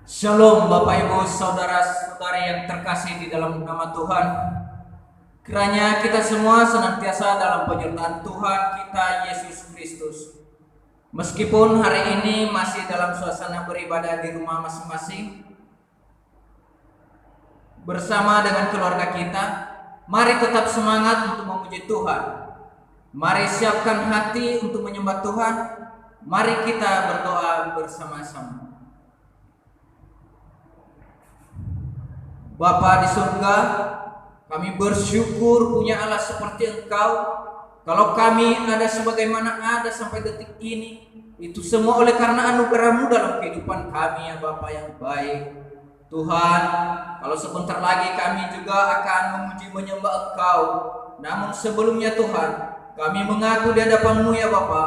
Shalom Bapak Ibu Saudara-saudari yang terkasih di dalam nama Tuhan. Kiranya kita semua senantiasa dalam penyertaan Tuhan kita Yesus Kristus. Meskipun hari ini masih dalam suasana beribadah di rumah masing-masing bersama dengan keluarga kita, mari tetap semangat untuk memuji Tuhan. Mari siapkan hati untuk menyembah Tuhan. Mari kita berdoa bersama-sama. Bapa di surga, kami bersyukur punya Allah seperti Engkau. Kalau kami ada sebagaimana ada sampai detik ini, itu semua oleh karena anugerah-Mu dalam kehidupan kami ya Bapa yang baik. Tuhan, kalau sebentar lagi kami juga akan memuji menyembah Engkau. Namun sebelumnya Tuhan, kami mengaku di hadapan-Mu ya Bapa,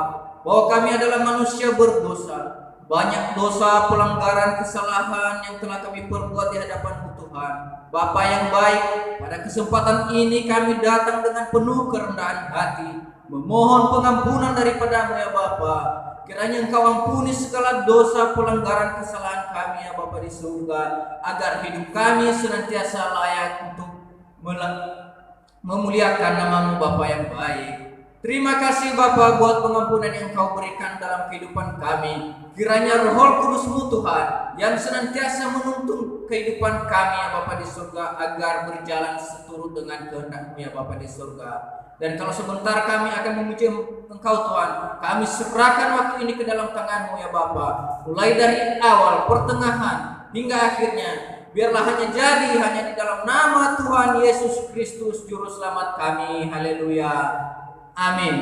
bahwa kami adalah manusia berdosa. Banyak dosa, pelanggaran, kesalahan yang telah kami perbuat di hadapan-Mu Tuhan. Bapa yang baik, pada kesempatan ini kami datang dengan penuh kerendahan hati, memohon pengampunan daripada-Mu ya Bapa. Kiranya Engkau ampuni segala dosa, pelanggaran, kesalahan kami ya Bapa di surga, agar hidup kami senantiasa layak untuk memuliakan nama-Mu Bapa yang baik. Terima kasih Bapa buat pengampunan yang Engkau berikan dalam kehidupan kami. Kiranya Roh Kudus-Mu Tuhan yang senantiasa menuntun kehidupan kami ya Bapa di surga, agar berjalan seturut dengan kehendak-Mu ya Bapa di surga. Dan kalau sebentar kami akan memuji Engkau Tuhan, kami serahkan waktu ini ke dalam tangan-Mu ya Bapa. Mulai dari awal, pertengahan, hingga akhirnya, biarlah hanya jadi hanya di dalam nama Tuhan Yesus Kristus Juru Selamat kami. Haleluya. Amin.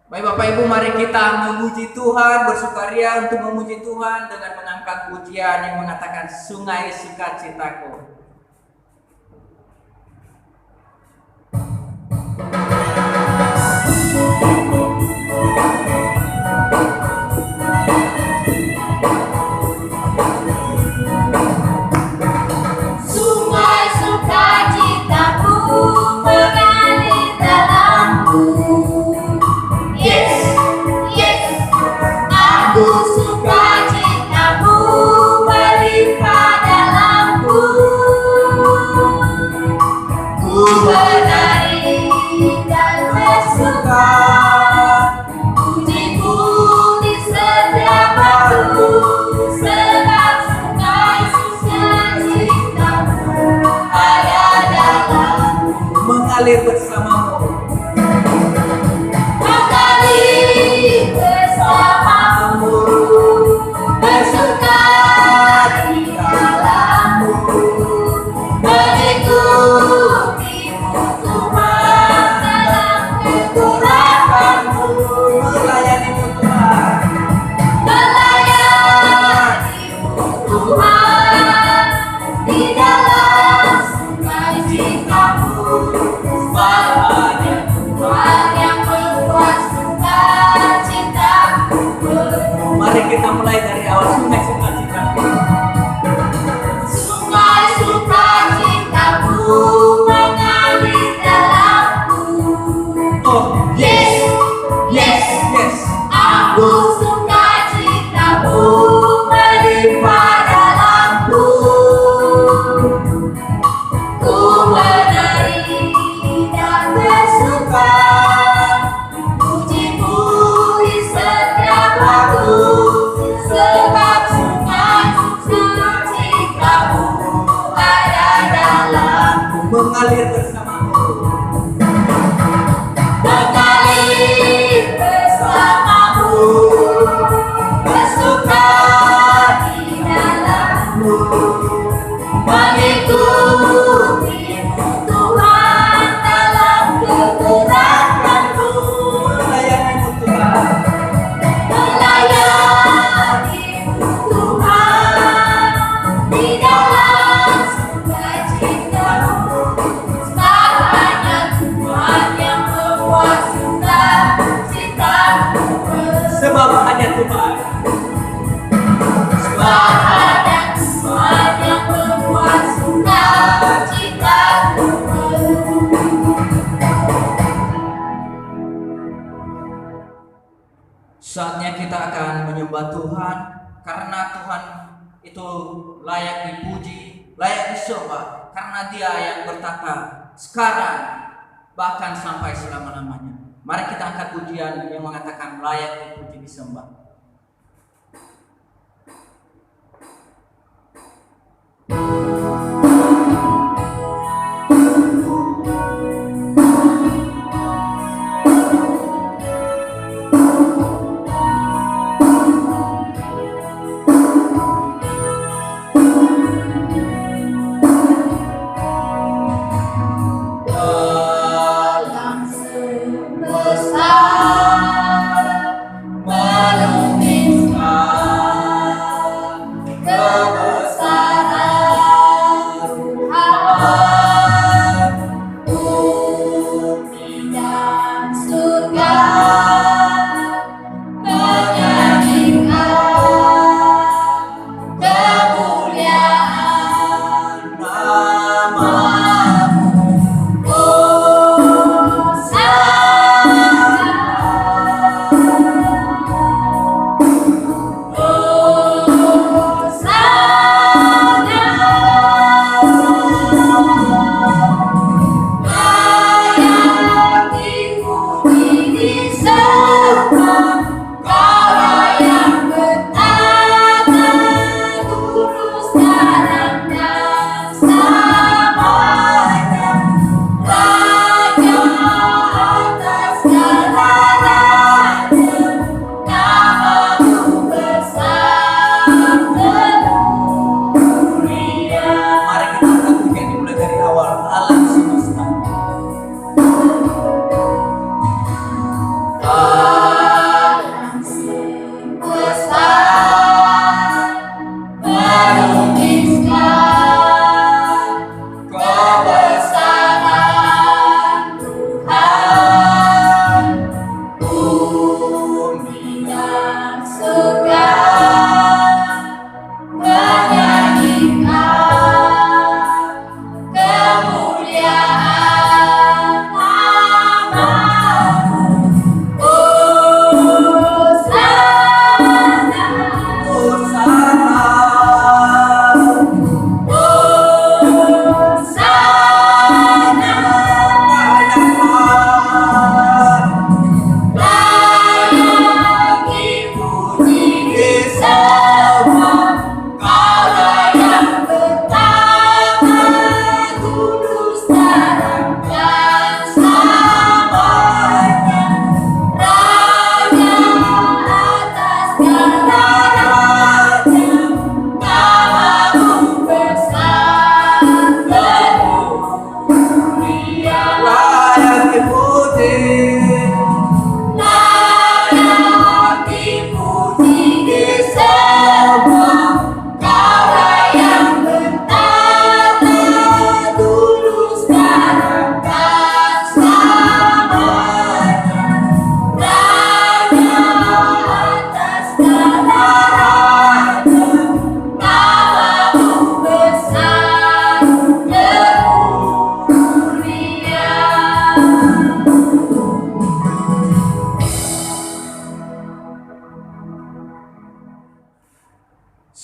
Baik Bapak Ibu, mari kita memuji Tuhan, bersukaria untuk memuji Tuhan dengan mengangkat pujian yang mengatakan sungai sukacitaku. Sungai sukacitaku mengalir dalamku. Yes, yes, aku sukacitamu melimpah dalamku. Ku menari dan bersuka, pujiku di setiap waktu, sebab sungai sukacitamu ada dalamku. Mengalir bersamamu. Mengalir bersamamu, bersuka di dalammu, mengikutimu Tuhan dalam kekurapanmu, Melayanimu Tuhan. melayanimu Tuhan di dalam sukacitamu. Selamanya Tuhan yang membuat sukacitaku. Mari kita mulai dari awal sungai sukacitaku. Sungai sukacitamu mengalir dalamku. Oh, Yes, yes, yes. aku sukacitamu melimpah dalamku. Ku menari dan bersuka, pujimu di setiap waktu, sebab sungai sukacitamu ada dalamku. Mengalir bersamamu. Mengalir bersamamu, bersuka di dalammu, mengikutimu Tuhan dalam kekurapanmu, Melayanimu Tuhan. melayanimu Tuhan di dalam sukacitamu. Selamanya Tuhan yang membuat sukacitamu. Sebab hanya Tuhan. Sebab hanya Tuhan yang membuat sukacitamu. Saatnya kita akan menyembah Tuhan, karena Tuhan itu layak dipuji, layak disembah, karena Dia yang bertata sekarang bahkan sampai selama-lamanya. Mari kita angkat pujian yang mengatakan layak dipuji disembah.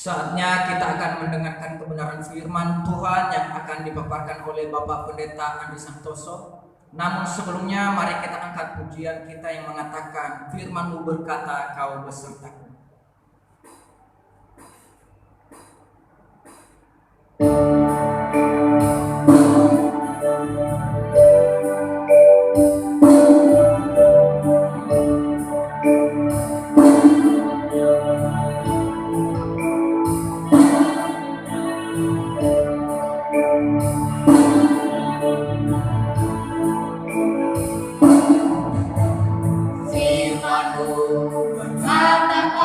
Saatnya kita akan mendengarkan kebenaran firman Tuhan yang akan dipaparkan oleh Bapak Pendeta Andi Santoso. Namun sebelumnya mari kita angkat pujian kita yang mengatakan, firman-Mu berkata, Kau besertaku. Firman-Mu berkata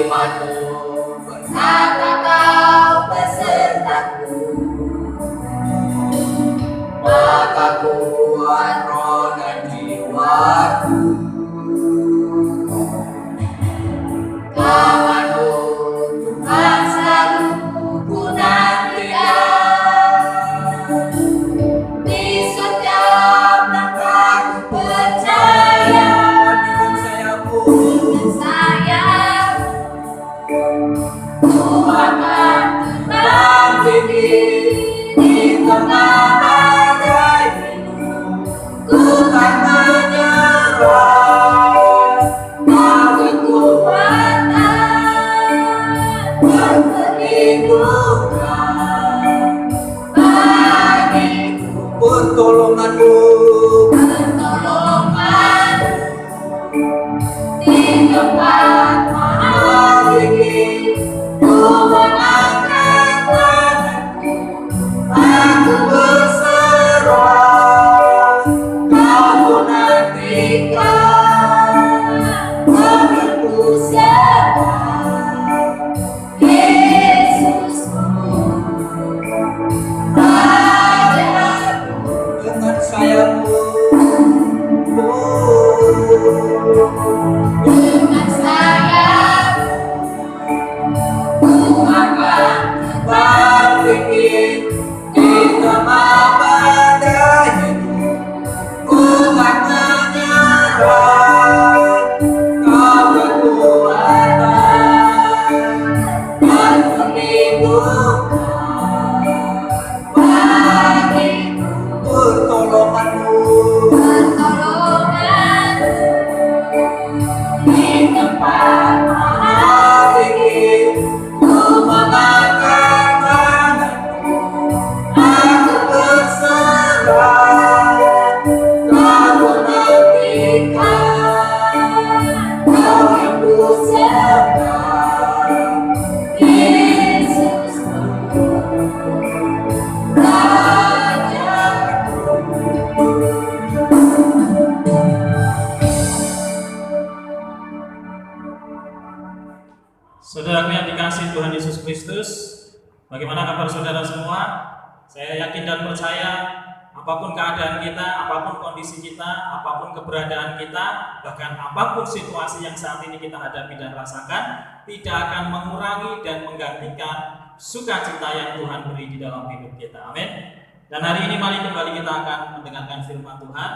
firman-Mu berkata Kau besertaku, maka kuat roh dan jiwaku. Kawan-Mu Tuhan selalu ku nantikan, di setiap langkahku percaya. Dengan sayapmu ku akan terbang tinggi di tengah badai. Ku tak menyerah, Kau kekuatan dan perlindungan bagiku. Pertolongan-Mu Di tempat maha tinggi, ku mengangkat tanganku, aku berserah. Kau nantikan, aku serah. Yesusku, Rajaku. dengan sayapmu. Dengan sayapmu ku akan terbang tinggi Di tengah badai hidup, ku tak menyerah. Kau kekuatan dan perlindungan bagiku. pertolongan-Mu. Di tempat maha tinggi, ku mengangkat tanganku, aku berserah. Kau nantikan, Kau yang ku serah. Yesusku, Rajaku. Saudaraku yang dikasihi Tuhan Yesus Kristus, bagaimana kabar saudara semua? Saya yakin dan percaya apapun keadaan kita, apapun kondisi kita, apapun keberadaan kita, bahkan apapun situasi yang saat ini kita hadapi dan rasakan, tidak akan mengurangi dan menggantikan sukacita yang Tuhan beri di dalam hidup kita. Amin. Dan hari ini mari kembali kita akan mendengarkan firman Tuhan.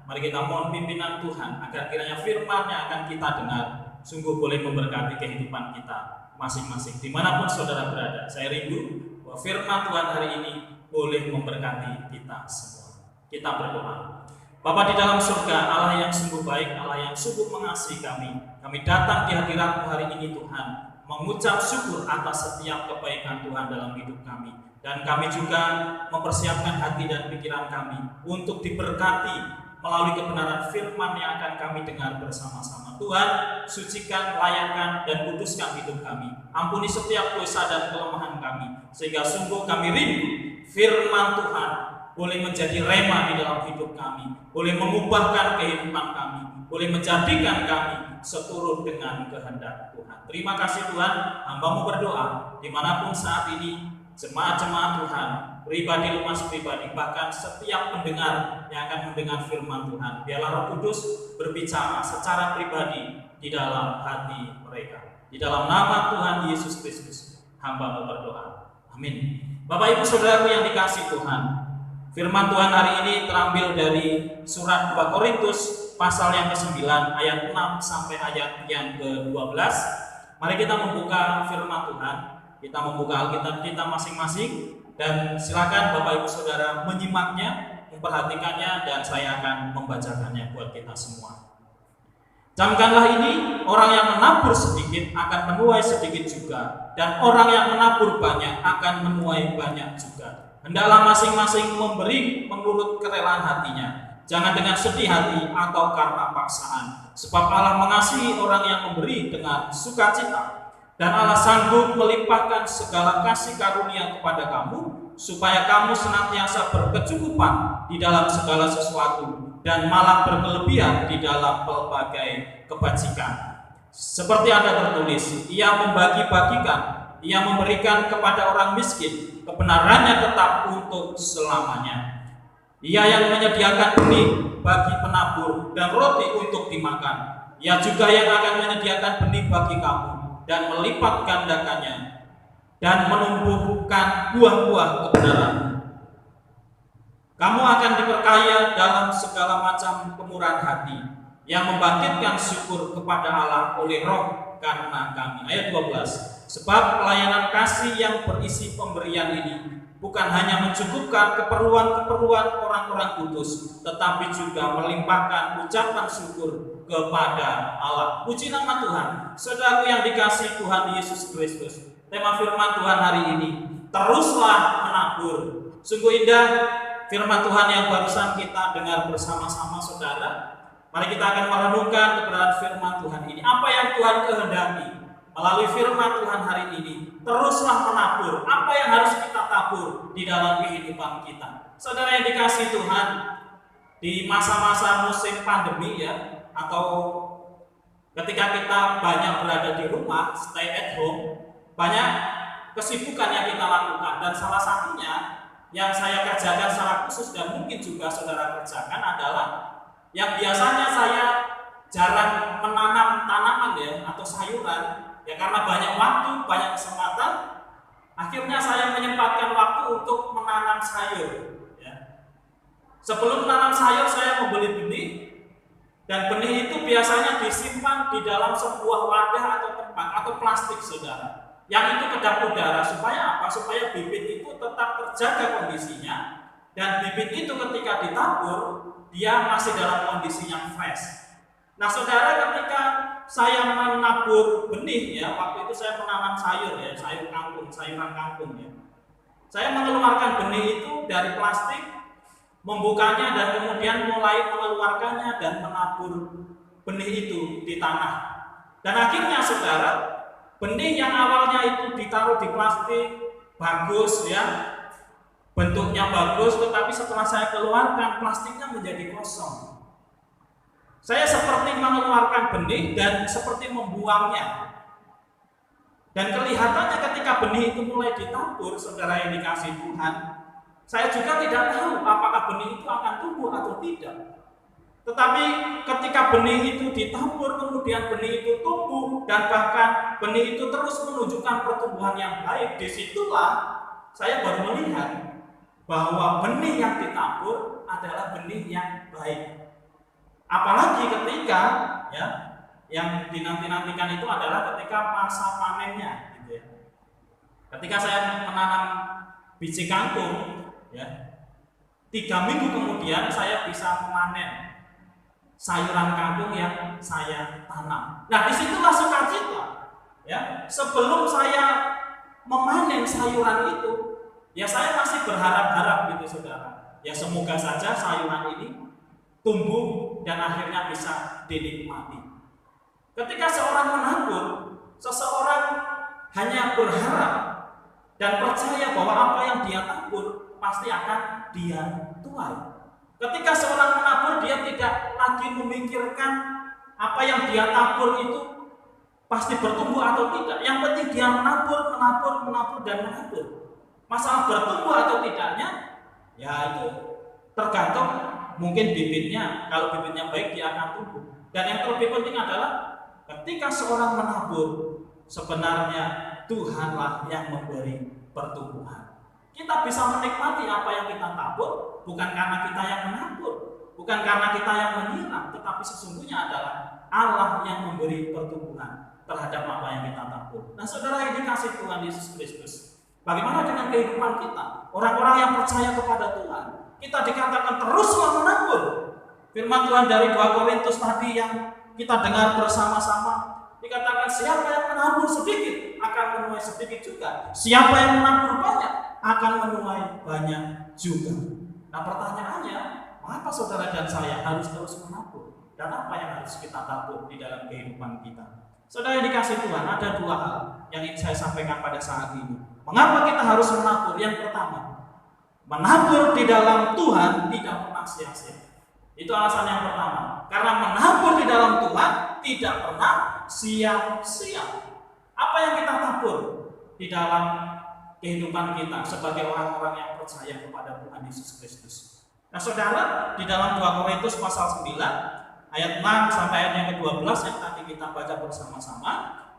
Mari kita mohon pimpinan Tuhan agar kiranya firman yang akan kita dengar sungguh boleh memberkati kehidupan kita masing-masing dimanapun saudara berada. Saya rindu bahwa firman Tuhan hari ini boleh memberkati kita semua. Kita berdoa. Bapa di dalam surga, Allah yang sungguh baik, Allah yang sungguh mengasihi kami datang di hadirat-Mu hari ini Tuhan, mengucap syukur atas setiap kebaikan Tuhan dalam hidup kami. Dan kami juga mempersiapkan hati dan pikiran kami untuk diberkati melalui kebenaran firman yang akan kami dengar bersama-sama. Tuhan, sucikan, layakkan, dan kuduskan hidup kami. Ampuni setiap dosa dan kelemahan kami, sehingga sungguh kami rindu firman Tuhan boleh menjadi rema di dalam hidup kami, boleh mengubahkan kehidupan kami, boleh menjadikan kami seturut dengan kehendak Tuhan. Terima kasih Tuhan, hamba-Mu berdoa dimanapun saat ini jemaat-jemaat Tuhan, pribadi lemas pribadi, bahkan setiap pendengar yang akan mendengar firman Tuhan, biarlah Roh Kudus berbicara secara pribadi di dalam hati mereka. Di dalam nama Tuhan Yesus Kristus, hamba-Mu berdoa. Amin. Bapak Ibu Saudaraku yang dikasihi Tuhan, firman Tuhan hari ini terambil dari surat 2 Korintus pasal yang ke-9 ayat 6 sampai ayat yang ke-12. Mari kita membuka firman Tuhan. Kita membuka Alkitab kita masing-masing dan silakan Bapak Ibu Saudara menyimaknya, memperhatikannya, dan saya akan membacakannya buat kita semua. Camkanlah ini, orang yang menabur sedikit akan menuai sedikit juga, dan orang yang menabur banyak akan menuai banyak juga. Hendaklah masing-masing memberi menurut kerelaan hatinya, jangan dengan sedih hati atau karena paksaan, sebab Allah mengasihi orang yang memberi dengan sukacita. Dan Allah sanggup melimpahkan segala kasih karunia kepada kamu, supaya kamu senantiasa berkecukupan di dalam segala sesuatu, dan malah berkelebihan di dalam pelbagai kebajikan. Seperti ada tertulis, ia membagi-bagikan, ia memberikan kepada orang miskin, kebenarannya tetap untuk selamanya. Ia yang menyediakan benih bagi penabur dan roti untuk dimakan. Ia juga yang akan menyediakan benih bagi kamu dan melipat gandakannya dan menumbuhkan buah-buah kebenaran. Kamu akan diperkaya dalam segala macam kemurahan hati, yang membangkitkan syukur kepada Allah oleh Roh karena kami. Ayat 12. Sebab pelayanan kasih yang berisi pemberian ini bukan hanya mencukupkan keperluan-keperluan orang-orang kudus, tetapi juga melimpahkan ucapan syukur kepada Allah. Puji nama Tuhan. Saudaraku yang dikasihi Tuhan Yesus Kristus, tema firman Tuhan hari ini, teruslah menabur. Sungguh indah firman Tuhan yang barusan kita dengar bersama-sama, saudara. Mari kita akan merenungkan kebenaran firman Tuhan ini. Apa yang Tuhan kehendaki melalui firman Tuhan hari ini? Teruslah menabur. Apa yang harus kita tabur di dalam kehidupan kita? Saudara yang dikasihi Tuhan, di masa-masa musim pandemi ya, atau ketika kita banyak berada di rumah, stay at home, banyak kesibukan yang kita lakukan. Dan salah satunya yang saya kerjakan secara khusus dan mungkin juga saudara kerjakan adalah yang biasanya saya jarang menanam tanaman ya atau sayuran ya, karena banyak waktu, banyak kesempatan, akhirnya saya menyempatkan waktu untuk menanam sayur ya. Sebelum menanam sayur saya membeli benih, dan benih itu biasanya disimpan di dalam sebuah wadah atau tempat atau plastik, saudara, yang itu kedap udara. Supaya apa? Supaya bibit itu tetap terjaga kondisinya, dan bibit itu ketika ditabur dia masih dalam kondisi yang fresh. Nah, saudara, ketika saya menabur benih ya, waktu itu saya menanam sayur ya, sayuran kangkung ya. Saya mengeluarkan benih itu dari plastik, membukanya dan kemudian mulai mengeluarkannya dan menabur benih itu di tanah. Dan akhirnya saudara, benih yang awalnya itu ditaruh di plastik bagus ya, bentuknya bagus, tetapi setelah saya keluarkan plastiknya menjadi kosong. Saya seperti mengeluarkan benih dan seperti membuangnya. Dan kelihatannya ketika benih itu mulai ditabur, saudara yang dikasihi Tuhan, saya juga tidak tahu apakah benih itu akan tumbuh atau tidak. Tetapi ketika benih itu ditabur, kemudian benih itu tumbuh, dan bahkan benih itu terus menunjukkan pertumbuhan yang baik, disitulah saya baru melihat bahwa benih yang ditabur adalah benih yang baik. Apalagi ketika ya, yang dinanti-nantikan itu adalah ketika masa panennya gitu ya. Ketika saya menanam biji kangkung ya, 3 minggu kemudian saya bisa memanen sayuran kangkung yang saya tanam. Nah, disitulah sukacita ya. Sebelum saya memanen sayuran itu, ya saya masih berharap-harap gitu, saudara. Ya semoga saja sayuran ini tumbuh dan akhirnya bisa dinikmati. Ketika seorang menabur, seseorang hanya berharap dan percaya bahwa apa yang dia tabur pasti akan dia tuai. Ketika seorang menabur, dia tidak lagi memikirkan apa yang dia tabur itu pasti bertumbuh atau tidak. Yang penting dia menabur dan menabur. Masalah bertumbuh atau tidaknya, ya itu tergantung mungkin bibitnya. Kalau bibitnya baik, dia akan tumbuh. Dan yang terlebih penting adalah ketika seorang menabur, sebenarnya Tuhanlah yang memberi pertumbuhan. Kita bisa menikmati apa yang kita tabur, bukan karena kita yang menabur, bukan karena kita yang menyiram, tetapi sesungguhnya adalah Allah yang memberi pertumbuhan terhadap apa yang kita tabur. Nah, saudara yang dikasihi Tuhan Yesus Kristus, bagaimana dengan kehidupan kita? Orang-orang yang percaya kepada Tuhan, kita dikatakan teruslah menabur. Firman Tuhan dari 2 Korintus tadi yang kita dengar bersama-sama, dikatakan siapa yang menabur sedikit akan menuai sedikit juga. Siapa yang menabur banyak akan menuai banyak juga. Nah, pertanyaannya, mengapa saudara dan saya harus terus menabur? Dan apa yang harus kita tabur di dalam kehidupan kita? Saudara yang dikasihi Tuhan, ada 2 hal yang ingin saya sampaikan pada saat ini. Mengapa kita harus menabur? Yang pertama, menabur di dalam Tuhan tidak pernah sia-sia. Itu alasan yang pertama. Karena menabur di dalam Tuhan tidak pernah sia-sia. Apa yang kita tabur di dalam kehidupan kita sebagai orang-orang yang percaya kepada Tuhan Yesus Kristus. Nah saudara, di dalam 2 Korintus pasal 9 ayat 6 sampai ayat yang ke-12 yang tadi kita baca bersama-sama,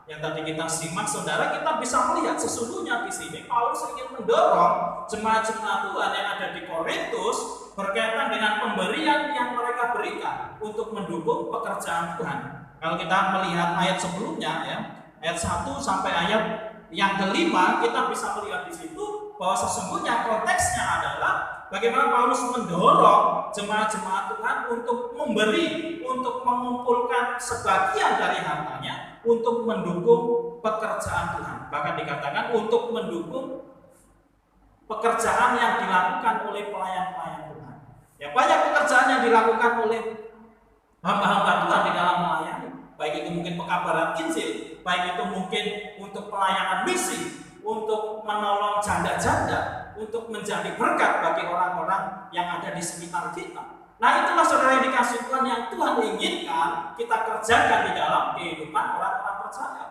yang tadi kita simak saudara, kita bisa melihat sesungguhnya di sini Paulus ingin mendorong jemaat-jemaat Tuhan yang ada di Korintus berkaitan dengan pemberian yang mereka berikan untuk mendukung pekerjaan Tuhan. Kalau kita melihat ayat sebelumnya ya, ayat 1 sampai ayat yang kelima, kita bisa melihat di situ bahwa sesungguhnya konteksnya adalah bagaimana Paulus mendorong jemaat-jemaat Tuhan untuk memberi, untuk mengumpulkan sebagian dari hartanya untuk mendukung pekerjaan Tuhan. Bahkan dikatakan untuk mendukung pekerjaan yang dilakukan oleh pelayan-pelayan Tuhan. Ya, banyak pekerjaan yang dilakukan oleh hamba-hamba Tuhan di dalam melayani. Baik itu mungkin pekabaran Injil, baik itu mungkin untuk pelayanan misi, untuk menolong janda-janda, untuk menjadi berkat bagi orang-orang yang ada di sekitar kita. Nah itulah saudara yang dikasih Tuhan yang Tuhan inginkan kita kerjakan di dalam kehidupan orang-orang percaya.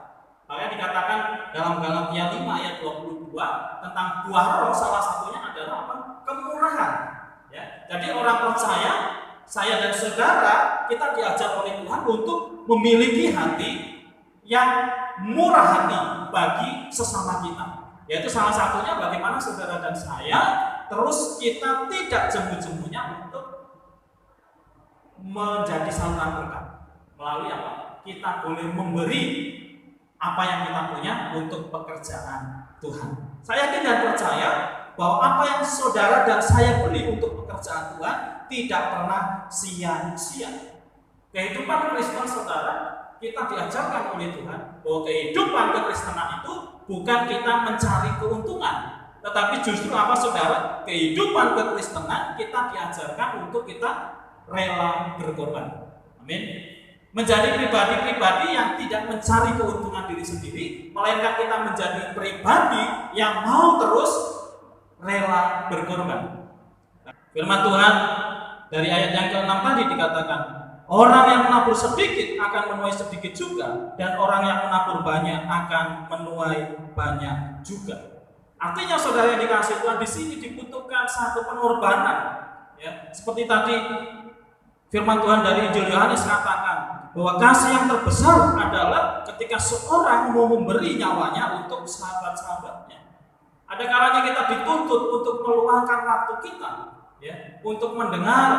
Makanya dikatakan dalam Galatia 5 ayat 22 tentang buah roh, salah satunya adalah apa? Kemurahan. Ya. Jadi orang percaya, saya dan saudara, kita diajar oleh Tuhan untuk memiliki hati yang murah hati bagi sesama kita. Yaitu salah satunya bagaimana saudara dan saya terus kita tidak jemu-jemunya untuk menjadi saluran berkat. Melalui apa? Kita boleh memberi apa yang kita punya untuk pekerjaan Tuhan. Saya yakin dan percaya bahwa apa yang saudara dan saya beri untuk pekerjaan Tuhan tidak pernah sia-sia. Kehidupan Kristen saudara, kita diajarkan oleh Tuhan bahwa kehidupan kekristenan itu bukan kita mencari keuntungan, tetapi justru apa saudara? Kehidupan kekristenan kita diajarkan untuk kita rela berkorban. Amin. Menjadi pribadi-pribadi yang tidak mencari keuntungan diri sendiri, melainkan kita menjadi pribadi yang mau terus rela berkorban. Firman Tuhan dari ayat yang ke-6 tadi dikatakan, orang yang menabur sedikit akan menuai sedikit juga, dan orang yang menabur banyak akan menuai banyak juga. Artinya saudara yang dikasih Tuhan, di sini dibutuhkan satu pengorbanan. Ya, seperti tadi firman Tuhan dari Injil Yohanes katakan bahwa kasih yang terbesar adalah ketika seorang mau memberi nyawanya untuk sahabat-sahabatnya. Ada kalanya kita dituntut untuk meluangkan waktu kita, ya, untuk mendengar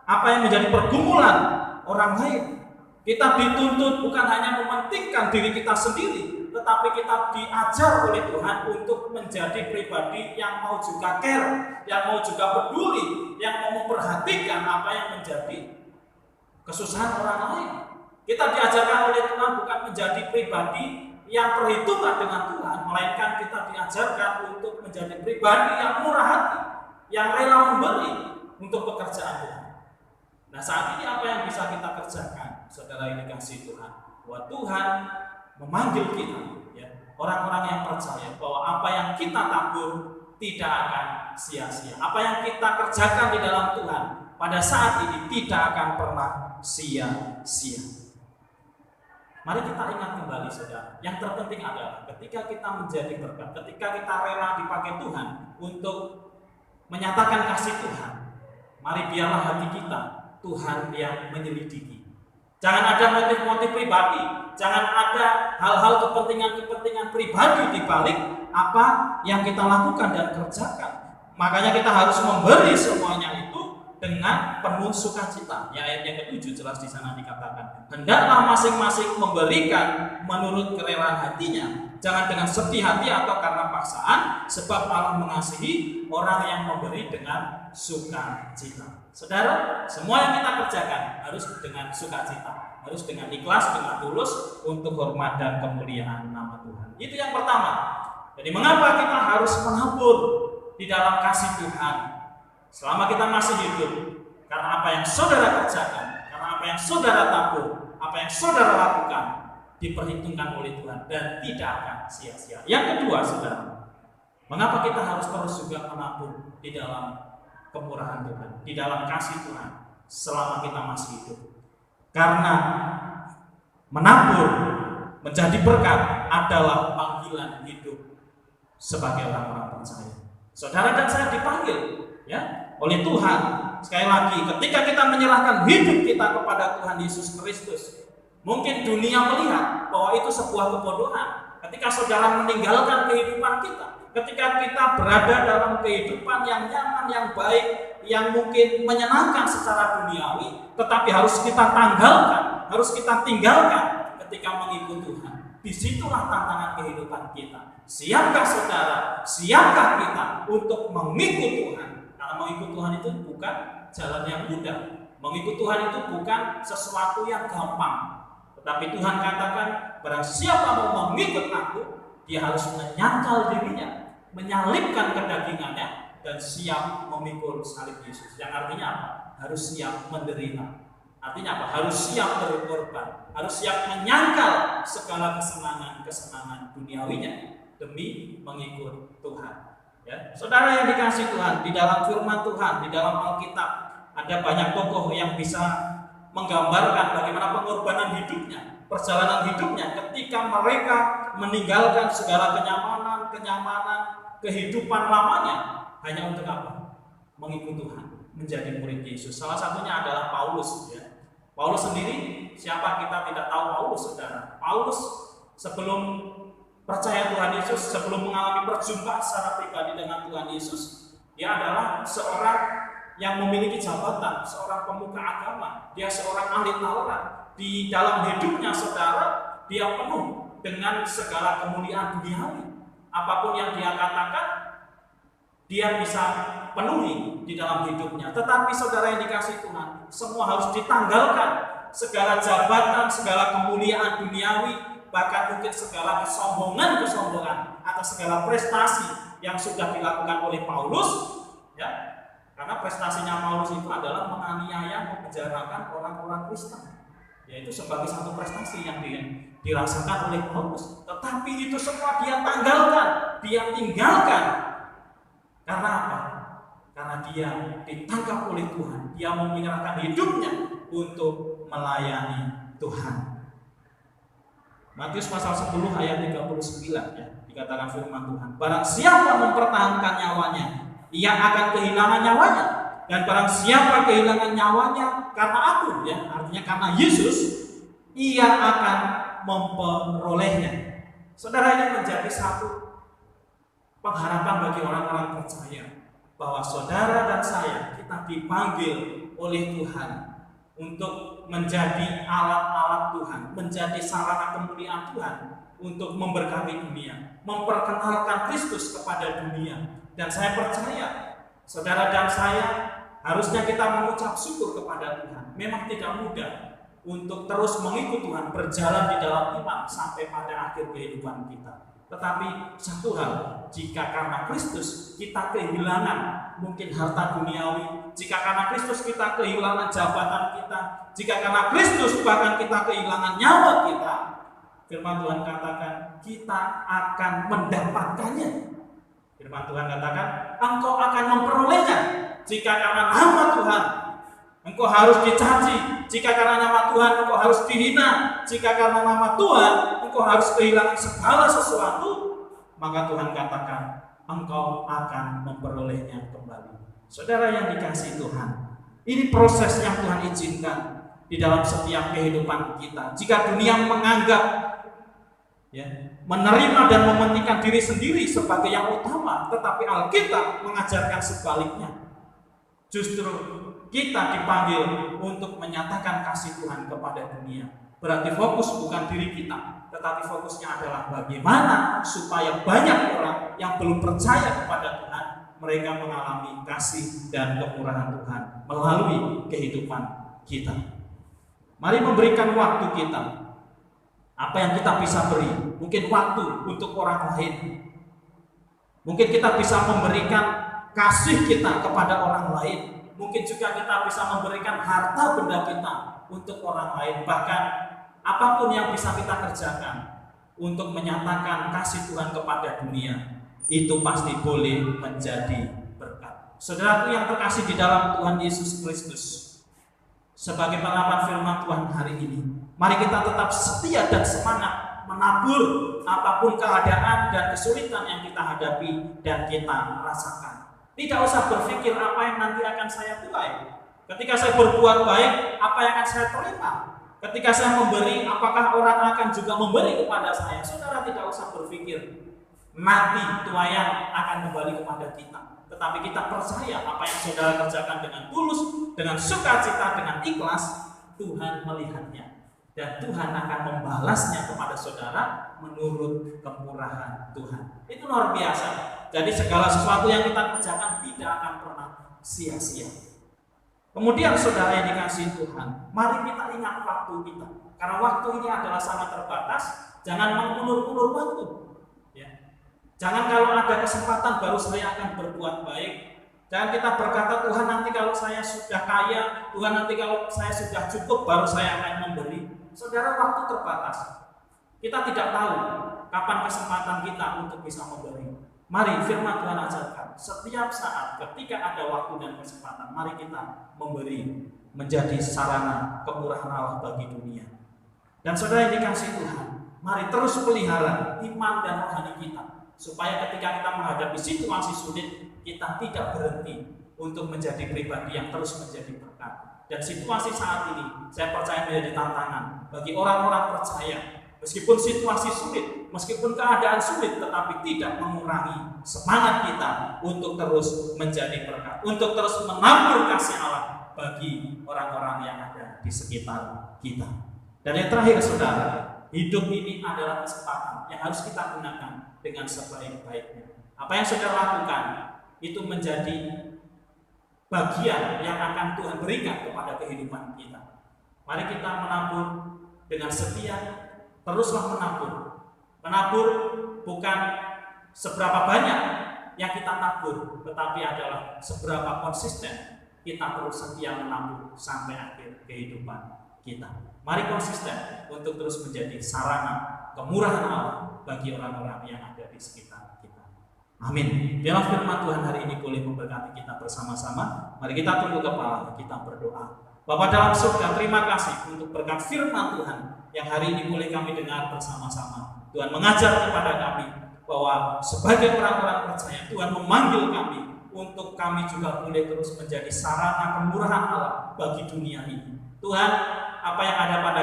apa yang menjadi pergumulan orang lain. Kita dituntut bukan hanya mementingkan diri kita sendiri, tetapi kita diajar oleh Tuhan untuk menjadi pribadi yang mau juga care, yang mau juga peduli, yang mau memperhatikan apa yang menjadi kesusahan orang lain. Kita diajarkan oleh Tuhan bukan menjadi pribadi yang perhitungan dengan Tuhan, melainkan kita diajarkan untuk menjadi pribadi yang murah hati, yang rela memberi untuk pekerjaan Tuhan. Nah saat ini apa yang bisa kita kerjakan, saudara yang dikasih Tuhan? Bahwa Tuhan memanggil kita, ya, orang-orang yang percaya bahwa apa yang kita tabur tidak akan sia-sia. Apa yang kita kerjakan di dalam Tuhan pada saat ini tidak akan pernah sia-sia. Mari kita ingat kembali saudara, yang terpenting adalah ketika kita menjadi berkat, ketika kita rela dipakai Tuhan untuk menyatakan kasih Tuhan, mari biarlah hati kita Tuhan yang menyelidiki. Jangan ada motif-motif pribadi, jangan ada hal-hal kepentingan-kepentingan pribadi di balik apa yang kita lakukan dan kerjakan. Makanya kita harus memberi semuanya itu dengan penuh sukacita. Ya, ayat yang ke-7 jelas di sana dikatakan, hendaklah masing-masing memberikan menurut kerelaan hatinya, jangan dengan sedih hati atau karena paksaan, sebab Allah mengasihi orang yang memberi dengan sukacita. Saudara, semua yang kita kerjakan harus dengan sukacita, harus dengan ikhlas, dengan tulus untuk hormat dan kemuliaan nama Tuhan. Itu yang pertama. Jadi mengapa kita harus menabur di dalam kasih Tuhan selama kita masih hidup? Karena apa yang saudara kerjakan, karena apa yang saudara tabur, apa yang saudara lakukan diperhitungkan oleh Tuhan dan tidak akan sia-sia. Yang kedua, saudara, mengapa kita harus terus juga menabur di dalam kemurahan Tuhan, di dalam kasih Tuhan selama kita masih hidup? Karena menabur, menjadi berkat adalah panggilan hidup sebagai orang-orang percaya. Saudara dan saya dipanggil ya oleh Tuhan. Sekali lagi, ketika kita menyerahkan hidup kita kepada Tuhan Yesus Kristus, mungkin dunia melihat bahwa itu sebuah kebodohan. Ketika saudara meninggalkan kehidupan kita, ketika kita berada dalam kehidupan yang nyaman, yang baik, yang mungkin menyenangkan secara duniawi, tetapi harus kita tanggalkan, harus kita tinggalkan ketika mengikut Tuhan. Disitulah tantangan kehidupan kita. Siapkah saudara, siapkah kita untuk mengikut Tuhan? Karena mengikut Tuhan itu bukan jalan yang mudah. Mengikut Tuhan itu bukan sesuatu yang gampang. Tetapi Tuhan katakan, barang siapa mau mengikut aku, dia harus menyangkal dirinya, menyalibkan kedagingannya, dan siap memikul salib Yesus. Yang artinya apa? Harus siap menderita. Artinya apa? Harus siap berkorban, harus siap menyangkal segala kesenangan duniawinya demi mengikut Tuhan. Ya, saudara yang dikasih Tuhan, di dalam firman Tuhan, di dalam Alkitab, ada banyak tokoh yang bisa menggambarkan bagaimana pengorbanan hidupnya, perjalanan hidupnya ketika mereka meninggalkan segala kenyamanan, kehidupan lamanya hanya untuk apa? Mengikut Tuhan, menjadi murid Yesus. Salah satunya adalah Paulus. Ya. Paulus sendiri, siapa kita tidak tahu Paulus, saudara? Paulus sebelum percaya Tuhan Yesus, sebelum mengalami perjumpaan secara pribadi dengan Tuhan Yesus, dia adalah seorang yang memiliki jabatan, seorang pemuka agama, dia seorang ahli Taurat. Di dalam hidupnya, saudara, dia penuh dengan segala kemuliaan duniawi. Apapun yang dia katakan, dia bisa penuhi di dalam hidupnya. Tetapi saudara yang dikasih Tuhan, semua harus ditanggalkan. Segala jabatan, segala kemuliaan duniawi, bahkan mungkin segala kesombongan atau segala prestasi yang sudah dilakukan oleh Paulus, ya, karena prestasinya Paulus itu adalah menganiaya, memenjarakan orang-orang Kristen, yaitu sebagai satu prestasi yang dirasakan oleh Paulus. Tetapi itu semua dia tanggalkan, dia tinggalkan. Karena apa? Karena dia ditangkap oleh Tuhan, dia menyerahkan hidupnya untuk melayani Tuhan. Matius pasal 10 ayat 39 ya, dikatakan firman Tuhan, barang siapa mempertahankan nyawanya, ia akan kehilangan nyawanya, dan barang siapa kehilangan nyawanya karena aku, ya, artinya karena Yesus, ia akan memperolehnya. Saudara, ini menjadi satu pengharapan bagi orang-orang percaya bahwa saudara dan saya, kita dipanggil oleh Tuhan untuk menjadi alat-alat Tuhan, menjadi sarana kemuliaan Tuhan untuk memberkati dunia, memperkenalkan Kristus kepada dunia. Dan saya percaya, saudara dan saya, harusnya kita mengucap syukur kepada Tuhan. Memang tidak mudah untuk terus mengikut Tuhan, berjalan di dalam iman sampai pada akhir kehidupan kita. Tetapi satu hal, jika karena Kristus kita kehilangan mungkin harta duniawi, jika karena Kristus kita kehilangan jabatan kita, jika karena Kristus bahkan kita kehilangan nyawa kita, firman Tuhan katakan kita akan mendapatkannya. Firman Tuhan katakan engkau akan memperolehnya. Jika karena nama Tuhan engkau harus dicaci, jika karena nama Tuhan engkau harus dihina, jika karena nama Tuhan engkau harus kehilangan segala sesuatu, maka Tuhan katakan engkau akan memperolehnya kembali. Saudara yang dikasihi Tuhan, ini proses yang Tuhan izinkan di dalam setiap kehidupan kita. Jika dunia menganggap, ya, menerima dan mementingkan diri sendiri sebagai yang utama, tetapi Alkitab mengajarkan sebaliknya. Justru kita dipanggil untuk menyatakan kasih Tuhan kepada dunia. Berarti fokus bukan diri kita, tetapi fokusnya adalah bagaimana supaya banyak orang yang belum percaya kepada Tuhan, mereka mengalami kasih dan kemurahan Tuhan melalui kehidupan kita. Mari memberikan waktu kita. Apa yang kita bisa beri? Mungkin waktu untuk orang lain. Mungkin kita bisa memberikan kasih kita kepada orang lain. Mungkin juga kita bisa memberikan harta benda kita untuk orang lain. Bahkan apapun yang bisa kita kerjakan untuk menyatakan kasih Tuhan kepada dunia, itu pasti boleh menjadi berkat. Saudaraku yang terkasih di dalam Tuhan Yesus Kristus, sebagai penerapan firman Tuhan hari ini, mari kita tetap setia dan semangat menabur apapun keadaan dan kesulitan yang kita hadapi dan kita rasakan. Tidak usah berpikir apa yang nanti akan saya tuai. Ketika saya berbuat baik, apa yang akan saya terima? Ketika saya memberi, apakah orang akan juga memberi kepada saya? Saudara tidak usah berpikir nanti tuaian akan kembali kepada kita. Tetapi kita percaya apa yang saudara kerjakan dengan tulus, dengan sukacita, dengan ikhlas, Tuhan melihatnya. Dan Tuhan akan membalasnya kepada saudara menurut kemurahan Tuhan. Itu luar biasa. Jadi segala sesuatu yang kita kerjakan tidak akan pernah sia-sia. Kemudian saudara yang dikasihi Tuhan, mari kita ingat waktu kita. Karena waktu ini adalah sangat terbatas. Jangan mengulur-ulur waktu. Jangan kalau ada kesempatan baru saya akan berbuat baik. Jangan kita berkata Tuhan nanti kalau saya sudah kaya, Tuhan nanti kalau saya sudah cukup baru saya akan memberi. Saudara, waktu terbatas. Kita tidak tahu kapan kesempatan kita untuk bisa memberi. Mari firman Tuhan ajarkan, setiap saat ketika ada waktu dan kesempatan, mari kita memberi menjadi sarana kemurahan Allah bagi dunia. Dan saudara yang dikasihi Tuhan, mari terus pelihara iman dan rohani kita, supaya ketika kita menghadapi situasi sulit, kita tidak berhenti untuk menjadi pribadi yang terus menjadi berkat. Dan situasi saat ini, saya percaya menjadi tantangan bagi orang-orang percaya. Meskipun situasi sulit, meskipun keadaan sulit, tetapi tidak mengurangi semangat kita untuk terus menjadi berkat, untuk terus menabur kasih Allah bagi orang-orang yang ada di sekitar kita. Dan yang terakhir saudara, hidup ini adalah kesempatan yang harus kita gunakan dengan sebaik-baiknya. Apa yang saudara lakukan itu menjadi bagian yang akan Tuhan berikan kepada kehidupan kita. Mari kita menabur dengan setia, teruslah menabur. Menabur bukan seberapa banyak yang kita tabur, tetapi adalah seberapa konsisten kita terus setia menabur sampai akhir kehidupan kita. Mari konsisten untuk terus menjadi sarana kemurahan Allah bagi orang-orang yang ada di sekitar kita. Amin. Biarlah firman Tuhan hari ini boleh memberkati kita bersama-sama. Mari kita tunduk kepala, kita berdoa. Bapa dalam surga, terima kasih untuk berkat firman Tuhan yang hari ini boleh kami dengar bersama-sama. Tuhan mengajar kepada kami bahwa sebagai orang-orang percaya, Tuhan memanggil kami untuk kami juga boleh terus menjadi sarana kemurahan Allah bagi dunia ini. Tuhan, apa yang ada pada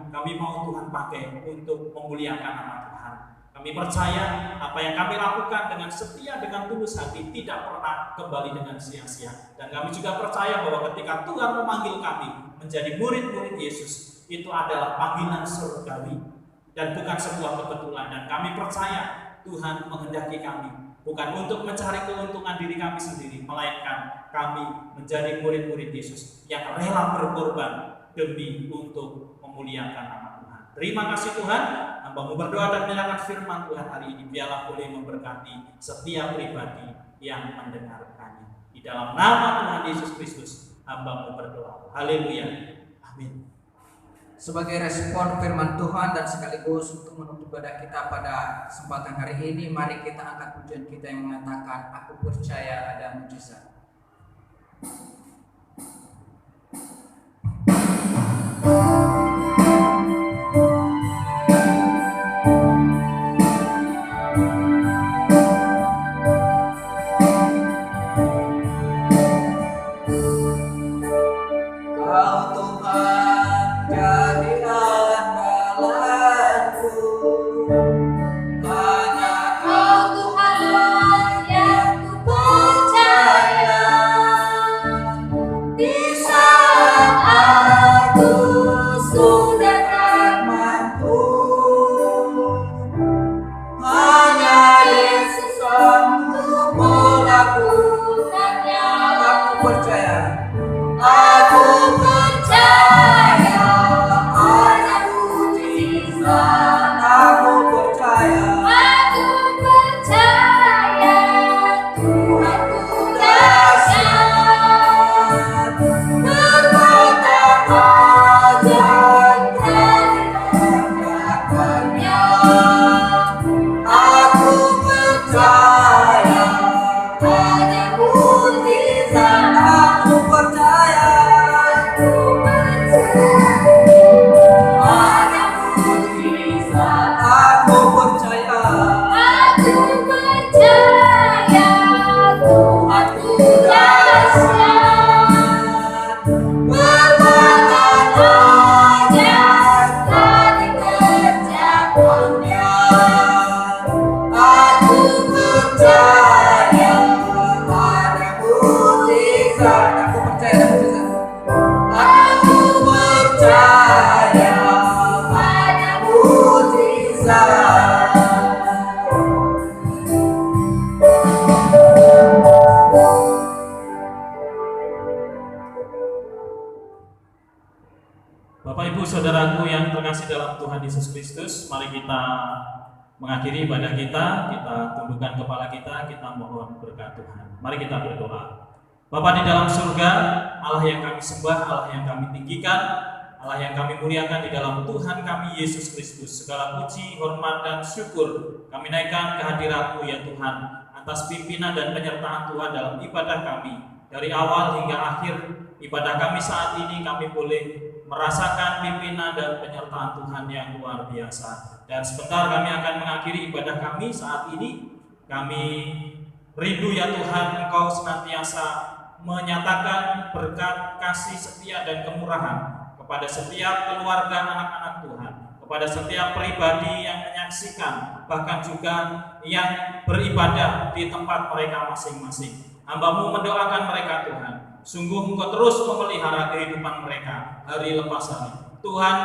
kami mau Tuhan pakai untuk memuliakan nama Tuhan. Kami percaya apa yang kami lakukan dengan setia, dengan tulus hati tidak pernah kembali dengan sia-sia. Dan kami juga percaya bahwa ketika Tuhan memanggil kami menjadi murid-murid Yesus, itu adalah panggilan surgawi dan bukan sebuah kebetulan. Dan kami percaya Tuhan menghendaki kami bukan untuk mencari keuntungan diri kami sendiri, melainkan kami menjadi murid-murid Yesus yang rela berkorban demi untuk memuliakan nama Tuhan. Terima kasih Tuhan. Hamba-Mu berdoa dan menyerahkan firman Tuhan hari ini. Biarlah boleh memberkati setiap pribadi yang mendengarkannya. Di dalam nama Tuhan Yesus Kristus, hamba-Mu berdoa. Haleluya. Amin. Sebagai respon firman Tuhan dan sekaligus untuk menutup ibadah kita pada kesempatan hari ini, mari kita angkat pujian kita yang mengatakan, aku percaya ada mujizat. Kau Tuhan yang ku percaya. kasih dalam Tuhan Yesus Kristus, mari kita mengakhiri ibadah kita, kita tundukkan kepala kita mohon berkat Tuhan. Mari kita berdoa. Bapa di dalam surga, Allah yang kami sembah, Allah yang kami tinggikan, Allah yang kami muliakan di dalam Tuhan kami Yesus Kristus. Segala puji, hormat, dan syukur kami naikkan kehadirat-Mu ya Tuhan, atas pimpinan dan penyertaan Tuhan dalam ibadah kami. Dari awal hingga akhir ibadah kami saat ini, kami boleh merasakan pimpinan dan penyertaan Tuhan yang luar biasa. Dan sebentar kami akan mengakhiri ibadah kami saat ini. Kami rindu ya Tuhan, Engkau senantiasa menyatakan berkat, kasih, setia, dan kemurahan kepada setiap keluarga anak-anak Tuhan, kepada setiap pribadi yang menyaksikan, bahkan juga yang beribadah di tempat mereka masing-masing. Hamba-Mu mendoakan mereka Tuhan, sungguh Engkau terus memelihara kehidupan mereka hari lepas hari. Tuhan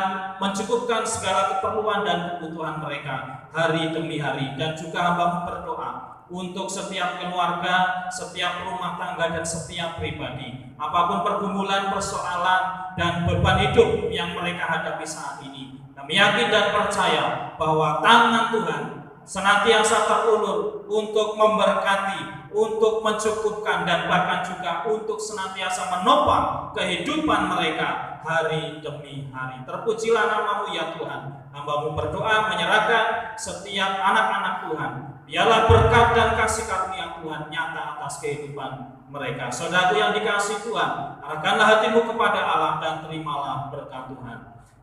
mencukupkan segala keperluan dan kebutuhan mereka hari demi hari. Dan juga hamba-Mu berdoa untuk setiap keluarga, setiap rumah tangga, dan setiap pribadi. Apapun pergumulan, persoalan, dan beban hidup yang mereka hadapi saat ini, kami yakin dan percaya bahwa tangan Tuhan senantiasa terulur untuk memberkati, untuk mencukupkan, dan bahkan juga untuk senantiasa menopang kehidupan mereka hari demi hari. Terpujilah nama-Mu ya Tuhan. Hamba-Mu berdoa menyerahkan setiap anak-anak Tuhan. Biarlah berkat dan kasih karunia Tuhan nyata atas kehidupan mereka. Saudaraku yang dikasihi Tuhan, arahkanlah hatimu kepada Allah dan terimalah berkat Tuhan.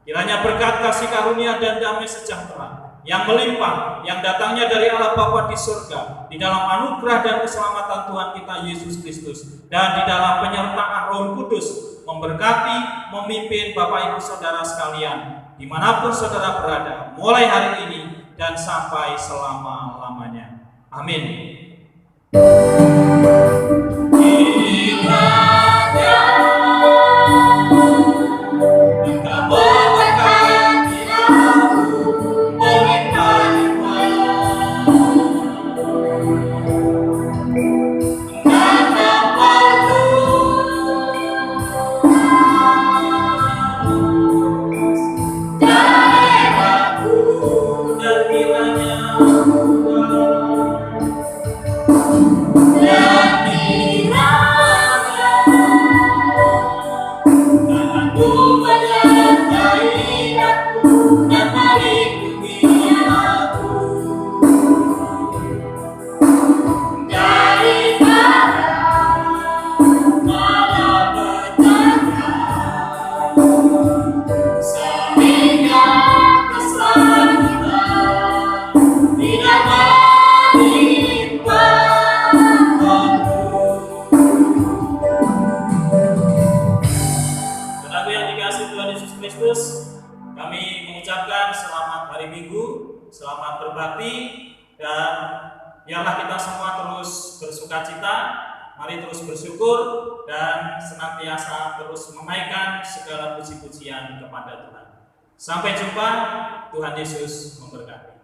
Kiranya berkat, kasih karunia, dan damai sejahtera yang melimpah, yang datangnya dari Allah Bapa di surga, di dalam anugerah dan keselamatan Tuhan kita Yesus Kristus, dan di dalam penyertaan Roh Kudus, memberkati, memimpin Bapak Ibu Saudara sekalian, dimanapun saudara berada, mulai hari ini dan sampai selama-lamanya. Amin. Selamat berbakti, dan biarlah kita semua terus bersukacita, mari terus bersyukur dan senantiasa terus menaikkan segala puji-pujian kepada Tuhan. Sampai jumpa, Tuhan Yesus memberkati.